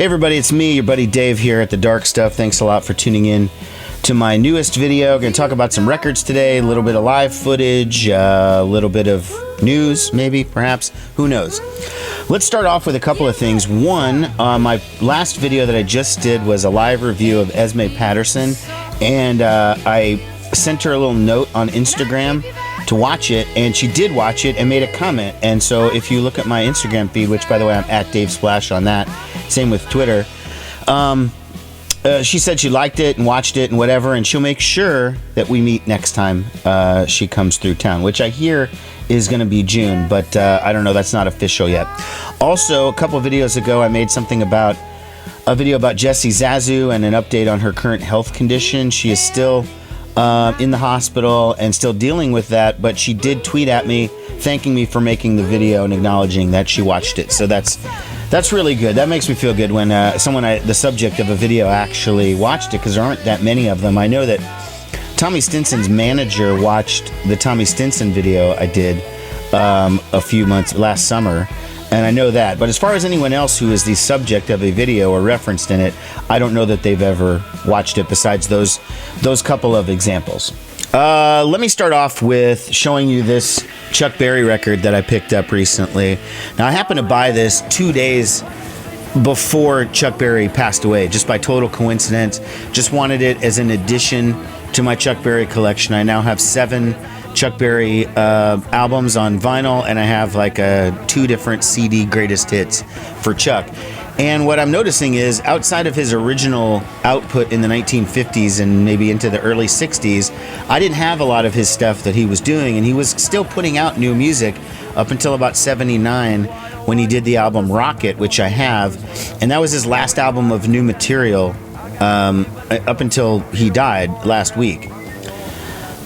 Hey everybody, it's me, your buddy Dave here at The Dark Stuff. Thanks a lot for tuning in to my newest video. Going to talk about some records today, a little bit of live footage, a little bit of news, maybe, perhaps, who knows. Let's start off with a couple of things. One, my last video that I just did was a live review of Esme Patterson, and I sent her a little note on Instagram to watch it, and she did watch it and made a comment. And so if you look at my Instagram feed, which by the way I'm at Dave Splash on that, same with Twitter, she said she liked it and watched it and whatever, and she'll make sure that we meet next time she comes through town, which I hear is going to be June, but I don't know, that's not official yet. Also, a couple of videos ago I made a video about Jessie Zazu and an update on her current health condition. She is still in the hospital and still dealing with that, but she did tweet at me thanking me for making the video and acknowledging that she watched it. So that's really good. That makes me feel good when the subject of a video actually watched it, because there aren't that many of them. I know that Tommy Stinson's manager watched the Tommy Stinson video I did a few months last summer, and I know that. But as far as anyone else who is the subject of a video or referenced in it, I don't know that they've ever watched it besides those couple of examples. Let me start off with showing you this Chuck Berry record that I picked up recently. Now, I happened to buy this 2 days before Chuck Berry passed away, just by total coincidence. Just wanted it as an addition to my Chuck Berry collection. I now have 7 Chuck Berry albums on vinyl, and I have like 2 different CD greatest hits for Chuck. And what I'm noticing is, outside of his original output in the 1950s and maybe into the early 60s, I didn't have a lot of his stuff that he was doing, and he was still putting out new music up until about 79 when he did the album Rocket, which I have, and that was his last album of new material up until he died last week.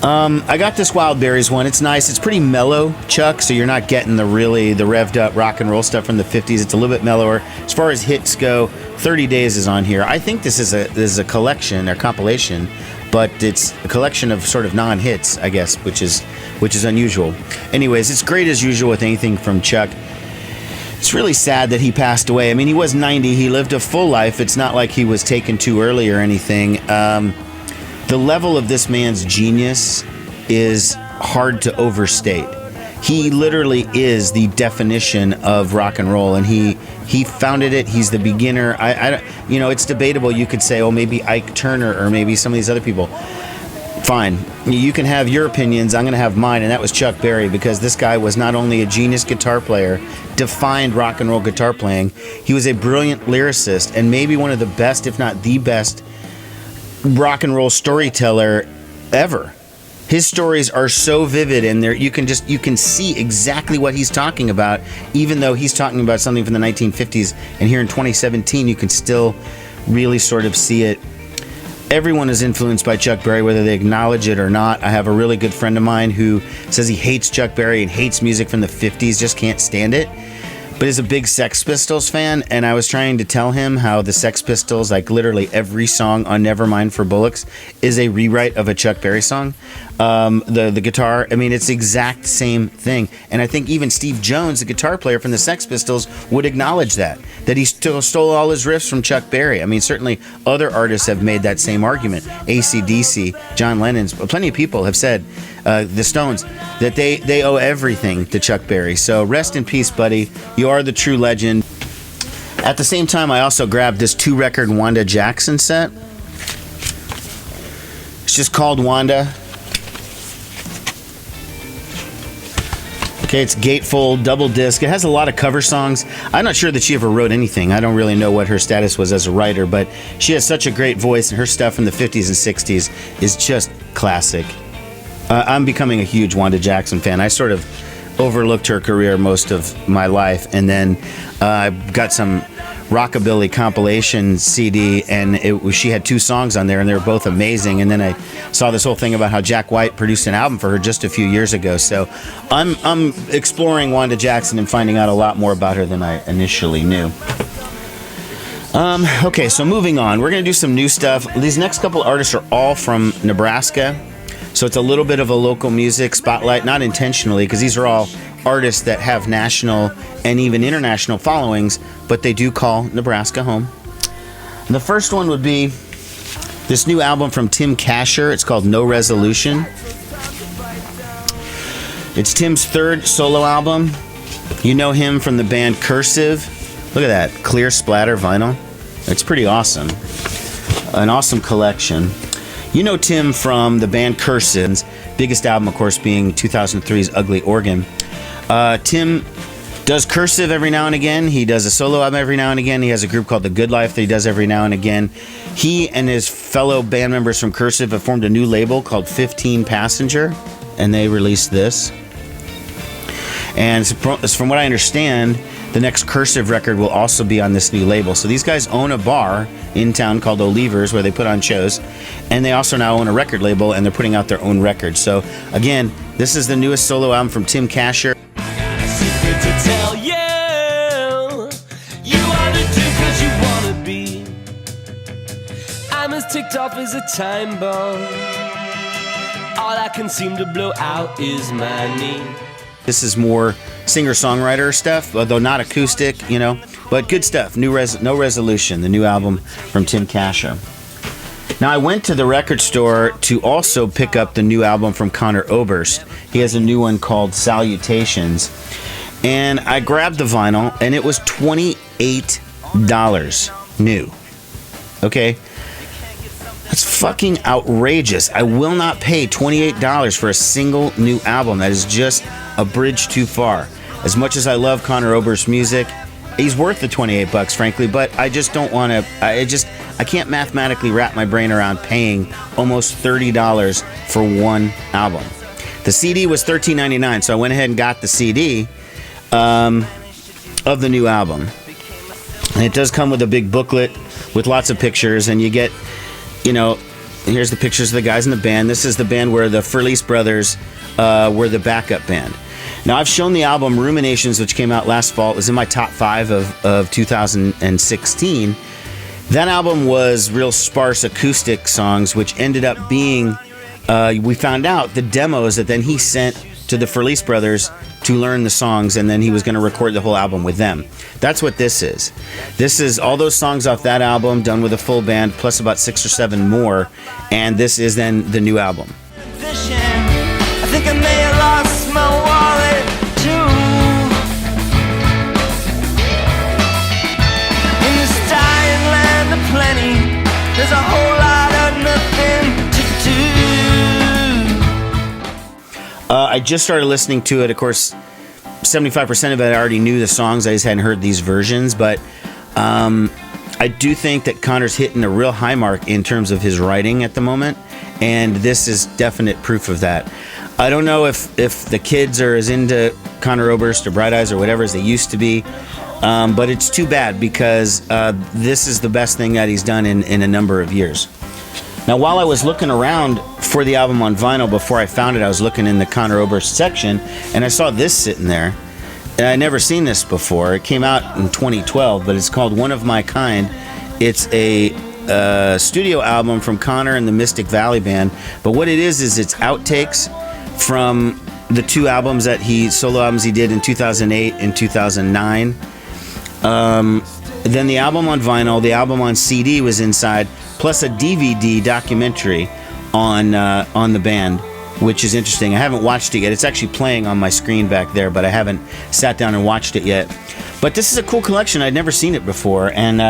I got this Wild Berries one. It's nice. It's pretty mellow, Chuck, so you're not getting the revved up rock and roll stuff from the 50s. It's a little bit mellower. As far as hits go, 30 Days is on here. I think this is a collection or compilation, but it's a collection of sort of non-hits, I guess, which is unusual. Anyways, it's great as usual with anything from Chuck. It's really sad that he passed away. I mean, he was 90. He lived a full life. It's not like he was taken too early or anything. The level of this man's genius is hard to overstate. He literally is the definition of rock and roll, and he founded it. He's the beginner. It's debatable. You could say, oh, maybe Ike Turner or maybe some of these other people. Fine. You can have your opinions. I'm going to have mine, and that was Chuck Berry, because this guy was not only a genius guitar player, defined rock and roll guitar playing, he was a brilliant lyricist, and maybe one of the best, if not the best, rock and roll storyteller ever. His stories are so vivid, and you can see exactly what he's talking about, even though he's talking about something from the 1950s, and here in 2017 you can still really sort of see it. Everyone is influenced by Chuck Berry, whether they acknowledge it or not. I have a really good friend of mine who says he hates Chuck Berry and hates music from the 50s, just can't stand it, but is a big Sex Pistols fan, and I was trying to tell him how the Sex Pistols, like literally every song on Nevermind for Bullocks, is a rewrite of a Chuck Berry song. The guitar, I mean, it's the exact same thing. And I think even Steve Jones, the guitar player from the Sex Pistols, would acknowledge that he still all his riffs from Chuck Berry. I mean, certainly other artists have made that same argument. AC/DC, John Lennon's, plenty of people have said, the Stones, that they owe everything to Chuck Berry. So rest in peace, buddy. You are the true legend. At the same time, I also grabbed this 2-record Wanda Jackson set. It's just called Wanda. Okay, it's gatefold, double disc. It has a lot of cover songs. I'm not sure that she ever wrote anything. I don't really know what her status was as a writer, but she has such a great voice, and her stuff from the 50s and 60s is just classic. I'm becoming a huge Wanda Jackson fan. I sort of overlooked her career most of my life, and then I got some rockabilly compilation CD, and she had 2 songs on there, and they were both amazing. And then I saw this whole thing about how Jack White produced an album for her just a few years ago. So I'm exploring Wanda Jackson and finding out a lot more about her than I initially knew. Okay, so moving on, we're gonna do some new stuff. These next couple artists are all from Nebraska, so it's a little bit of a local music spotlight, not intentionally, because these are all artists that have national and even international followings, but they do call Nebraska home. And the first one would be this new album from Tim Kasher. It's called No Resolution. It's Tim's third solo album. You know him from the band Cursive. Look at that, clear splatter vinyl. It's pretty awesome. An awesome collection. You know Tim from the band Cursive's biggest album, of course, being 2003's Ugly Organ. Tim does Cursive every now and again. He does a solo album every now and again. He has a group called The Good Life that he does every now and again. He and his fellow band members from Cursive have formed a new label called 15 Passenger, and they released this. And from what I understand, the next Cursive record will also be on this new label. So these guys own a bar in town called O'Leaver's where they put on shows, and they also now own a record label, and they're putting out their own records. So again, this is the newest solo album from Tim Kasher. To tell you, you wanna do 'cause you wanna be. I'm as ticked off as a time bomb. All I can seem to blow out is my knee. This is more singer-songwriter stuff, although not acoustic, you know, but good stuff. No Resolution, the new album from Tim Kasher. Now, I went to the record store to also pick up the new album from Conor Oberst. He has a new one called Salutations. And I grabbed the vinyl, and it was $28 new. Okay? That's fucking outrageous. I will not pay $28 for a single new album. That is just a bridge too far. As much as I love Conor Oberst's music, he's worth the $28, frankly, but I just don't want to, I can't mathematically wrap my brain around paying almost $30 for one album. The CD was $13.99, so I went ahead and got the CD of the new album. And it does come with a big booklet with lots of pictures, and you get, you know, here's the pictures of the guys in the band. This is the band where the Furlese brothers were the backup band. Now, I've shown the album Ruminations, which came out last fall. It was in my top 5 of 2016. That album was real sparse acoustic songs, which ended up being, we found out, the demos that then he sent to the Furlese brothers to learn the songs, and then he was going to record the whole album with them. That's what this is. This is all those songs off that album done with a full band, plus about 6 or 7 more, and this is then the new album. I think I may have lost my wallet too. In this dying land of plenty, there's a whole lot of nothing to do. I just started listening to it. Of course, 75% of it I already knew the songs. I just hadn't heard these versions, but I do think that Conor's hitting a real high mark in terms of his writing at the moment, and this is definite proof of that. I don't know if the kids are as into Conor Oberst or Bright Eyes or whatever as they used to be, but it's too bad because this is the best thing that he's done in a number of years. Now, while I was looking around for the album on vinyl before I found it, I was looking in the Conor Oberst section, and I saw this sitting there. And I'd never seen this before. It came out in 2012, but it's called One of My Kind. It's a studio album from Conor and the Mystic Valley Band, but what it is it's outtakes from the 2 albums solo albums he did in 2008 and 2009. Then the album on vinyl, the album on CD was inside, plus a DVD documentary on the band, which is interesting. I haven't watched it yet. It's actually playing on my screen back there, but I haven't sat down and watched it yet. But this is a cool collection. I'd never seen it before, and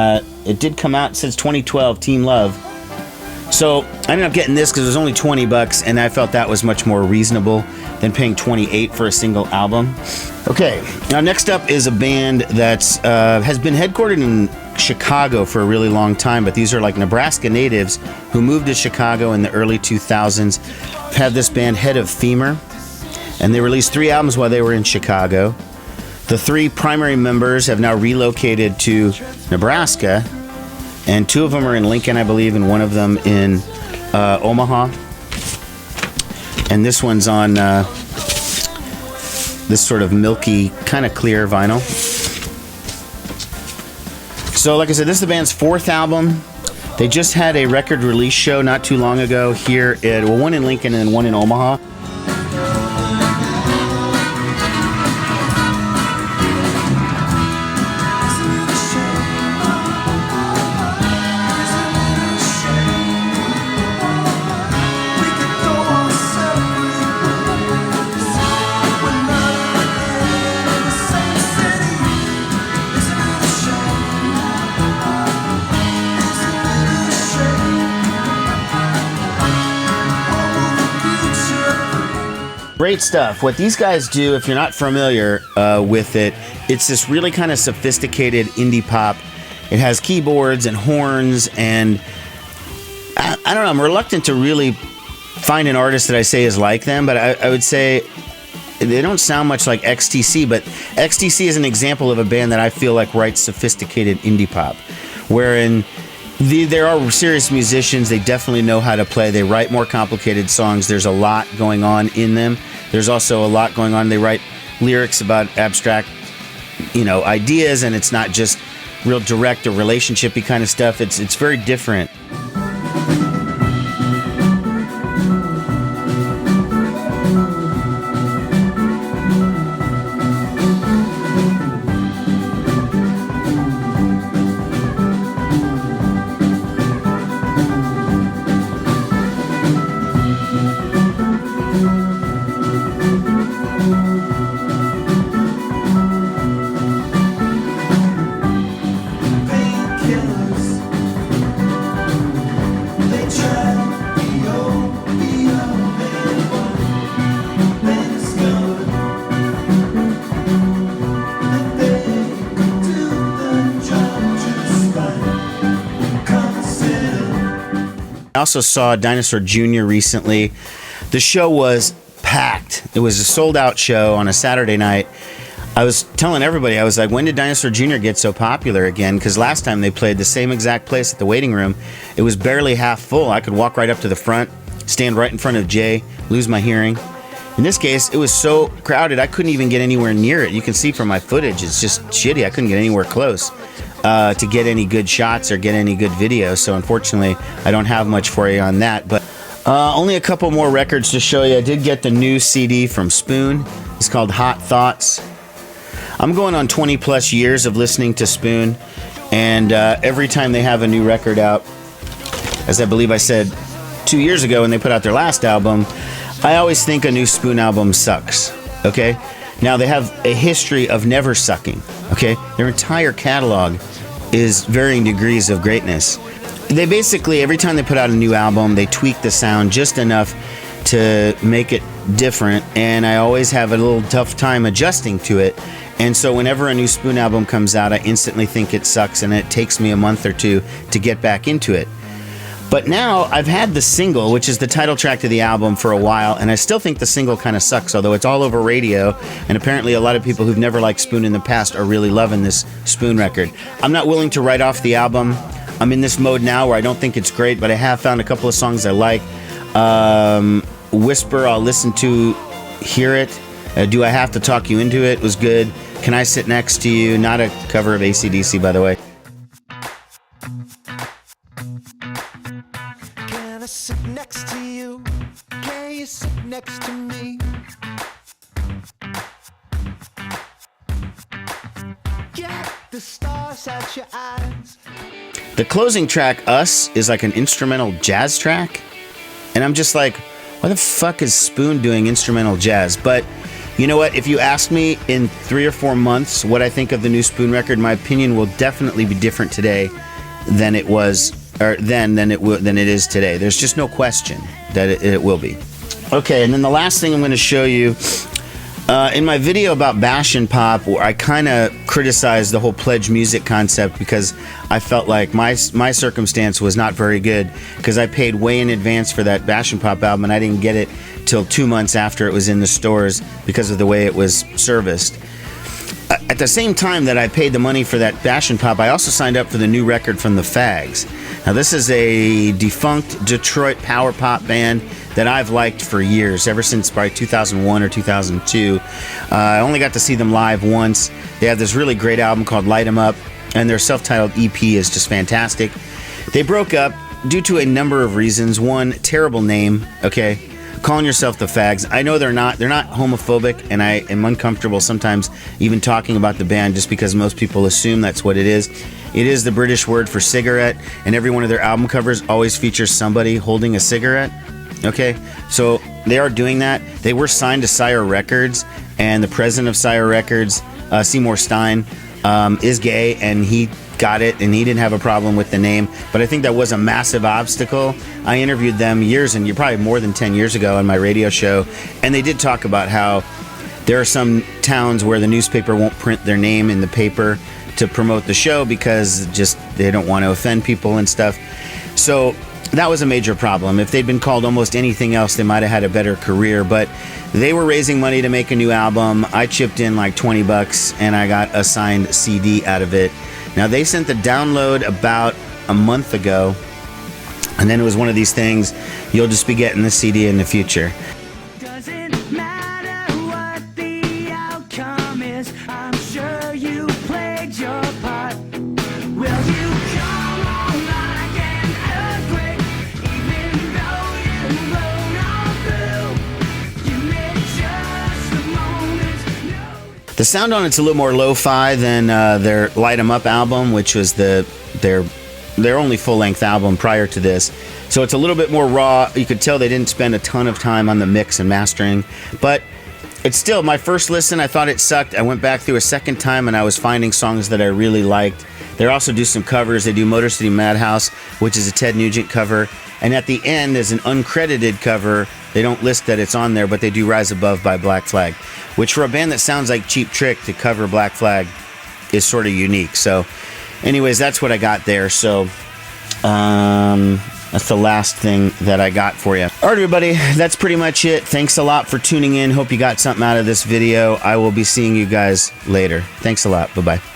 it did come out since 2012, Team Love. So I ended up getting this because it was only $20, and I felt that was much more reasonable than paying $28 for a single album. Okay, now next up is a band that's has been headquartered in Chicago for a really long time, but these are like Nebraska natives who moved to Chicago in the early 2000s. Had this band Head of Femur, and they released 3 albums while they were in Chicago. The 3 primary members have now relocated to Nebraska, and 2 of them are in Lincoln, I believe, and 1 of them in Omaha. And this one's on this sort of milky, kind of clear vinyl. So, like I said, this is the band's 4th album. They just had a record release show not too long ago here at, well, 1 in Lincoln and 1 in Omaha. Great stuff. What these guys do, if you're not familiar with it, it's this really kind of sophisticated indie pop. It has keyboards and horns, and I don't know, I'm reluctant to really find an artist that I say is like them, but I would say they don't sound much like XTC, but XTC is an example of a band that I feel like writes sophisticated indie pop, wherein there are serious musicians. They definitely know how to play. They write more complicated songs. There's a lot going on in them. There's also a lot going on. They write lyrics about abstract, ideas, and it's not just real direct or relationshipy kind of stuff. It's very different. I also saw Dinosaur Jr. recently. The show was packed. It was a sold-out show on a Saturday night. I was telling everybody, I was like, when did Dinosaur Jr. get so popular again? Because last time they played the same exact place at the waiting room, it was barely half full. I could walk right up to the front, stand right in front of Jay, lose my hearing. In this case, it was so crowded, I couldn't even get anywhere near it. You can see from my footage, it's just shitty. I couldn't get anywhere close to get any good shots or get any good video. So unfortunately, I don't have much for you on that. But only a couple more records to show you. I did get the new CD from Spoon. It's called Hot Thoughts. I'm going on 20 plus years of listening to Spoon, and every time they have a new record out, as I believe I said 2 years ago when they put out their last album, I always think a new Spoon album sucks, okay? Now, they have a history of never sucking, okay? Their entire catalog is varying degrees of greatness. They basically, every time they put out a new album, they tweak the sound just enough to make it different, and I always have a little tough time adjusting to it. And so whenever a new Spoon album comes out, I instantly think it sucks, and it takes me a month or two to get back into it. But now I've had the single, which is the title track to the album, for a while, and I still think the single kind of sucks, although it's all over radio, and apparently a lot of people who've never liked Spoon in the past are really loving this Spoon record. I'm not willing to write off the album. I'm in this mode now where I don't think it's great, but I have found a couple of songs I like. Whisper, I'll listen to, hear it. Do I Have to Talk You Into It was good. Can I Sit Next to You? Not a cover of AC/DC, by the way. Can I sit next to you? Can you sit next to me? Get the stars out your eyes. The closing track, Us, is like an instrumental jazz track. And I'm just like, why the fuck is Spoon doing instrumental jazz? But you know what? If you ask me in 3 or 4 months what I think of the new Spoon record, my opinion will definitely be different today than it was, or than it is today. There's just no question that it will be. Okay, and then the last thing I'm going to show you, in my video about Bash and Pop, where I kind of criticized the whole pledge music concept because I felt like my circumstance was not very good because I paid way in advance for that Bash and Pop album and I didn't get it till 2 months after it was in the stores because of the way it was serviced. At the same time that I paid the money for that Bash and Pop, I also signed up for the new record from the Fags. Now, this is a defunct Detroit power pop band that I've liked for years, ever since probably 2001 or 2002. I only got to see them live once. They have this really great album called Light 'Em Up, and their self-titled EP is just fantastic. They broke up due to a number of reasons. One, terrible name, okay? Calling yourself the Fags. I know they're not homophobic, and I am uncomfortable sometimes even talking about the band just because most people assume that's what it is. It is the British word for cigarette, and every one of their album covers always features somebody holding a cigarette. Okay, so they are doing that. They were signed to Sire Records, and the president of Sire Records, Seymour Stein, is gay, and he got it, and he didn't have a problem with the name, but I think that was a massive obstacle. I interviewed them probably more than 10 years ago on my radio show, and they did talk about how there are some towns where the newspaper won't print their name in the paper to promote the show because just they don't want to offend people and stuff. So that was a major problem. If they'd been called almost anything else, they might have had a better career, but they were raising money to make a new album. I chipped in like $20 and I got a signed CD out of it. Now, they sent the download about a month ago, and then it was one of these things, you'll just be getting the CD in the future. Doesn't matter what the outcome is, I'm sure you played your part. Will you come on like an earthquake, even though you blown all through? You made just a moment's notice. The sound on it's a little more lo-fi than their Light 'Em Up album, which was their only full-length album prior to this. So it's a little bit more raw. You could tell they didn't spend a ton of time on the mix and mastering, but it's still, my first listen, I thought it sucked. I went back through a second time and I was finding songs that I really liked. They also do some covers. They do Motor City Madhouse, which is a Ted Nugent cover, and at the end is an uncredited cover. They don't list that it's on there, but they do Rise Above by Black Flag, which for a band that sounds like Cheap Trick to cover Black Flag is sort of unique. So anyways, that's what I got there. So that's the last thing that I got for you. All right, everybody, that's pretty much it. Thanks a lot for tuning in. Hope you got something out of this video. I will be seeing you guys later. Thanks a lot. Bye-bye.